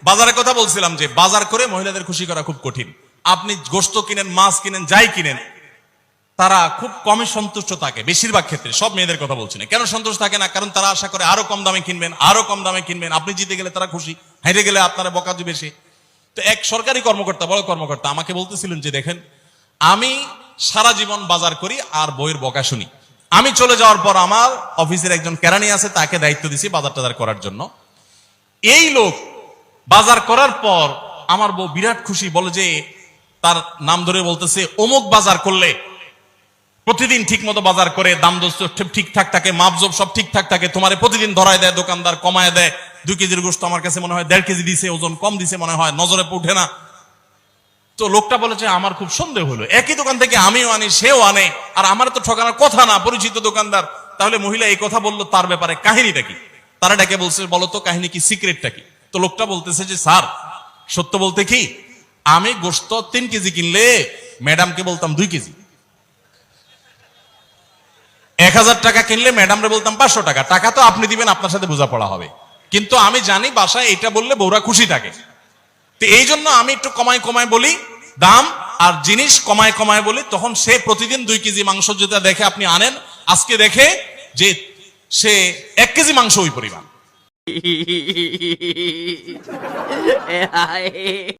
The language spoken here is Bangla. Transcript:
বাজারের কথা বলছিলাম যে বাজার করে মহিলাদের খুশি করা খুব কঠিন। আপনি গোশত কিনেন, মাছ কিনেন, যাই কিনেন, তারা খুব কমই সন্তুষ্ট থাকে বেশিরভাগ ক্ষেত্রে। সব মেয়েদের কথা বলছি না। কেন সন্তুষ্ট থাকে না? কারণ তারা আশা করে আরো কম দামে কিনবেন, আরো কম দামে কিনবেন। আপনি জিতে গেলে তারা খুশি, হেরে গেলে আপনারা বকা দিবে সে। তো এক সরকারি কর্মকর্তা, বড় কর্মকর্তা আমাকে বলতেছিলেন যে দেখেন, আমি সারা জীবন বাজার করি আর বইয়ের বকা শুনি। আমি চলে যাওয়ার পর আমার অফিসের একজন কেরানি আছে, তাকে দায়িত্ব দিছি বাজার টাজার করার জন্য। এই লোক বাজার করার পর আমার বউ বিরাট খুশি, বলে যে তার নাম ধরে বলতেছে, অমুক বাজার করলে প্রতিদিন ঠিক মতো বাজার করে, দাম দস্ত ঠিকঠাক থাকে, মাপজোপ সব ঠিকঠাক থাকে, তোমারে প্রতিদিন ধরায় দেয়, দোকানদার কমায় দেয়। 2 কেজির গোশত আমার কাছে মনে হয় 1.5 কেজি দিছে, ওজন কম দিছে মনে হয়, নজরে উঠে না। তো লোকটা বলেছে আমার খুব সন্দেহ হলো, একই দোকান থেকে আমিও আনি, সেও আনে, আর আমার তো ঠকানোর কথা না, পরিচিত দোকানদার। তাহলে মহিলা এই কথা বললো, তার ব্যাপারে কাহিনীটা কি? তারা ডেকে বলছে, বলো তো কাহিনী কি, সিক্রেটটা কি? তো লোকটা বলতেছে যে স্যার, সত্য বলতে কি, আমি গোশত 3 কেজি কিনলে ম্যাডামকে বলতাম 2 কেজি, 1000 টাকা কিনলে ম্যাডামরে বলতাম 500 টাকা। টাকা তো আপনি দিবেন, আপনার সাথে বোঝাপড়া হবে, কিন্তু আমি জানি বাসায় এটা বললে বউরা খুশি থাকে। তো এই জন্য আমি একটু কমায় কমায় বলি দাম, আর জিনিস কমায় কমায় বলি। তখন সে প্রতিদিন 2 কেজি মাংস যেটা দেখে আপনি আনেন, আজকে দেখে যে সে 1 কেজি মাংস ওই পরিমাণ।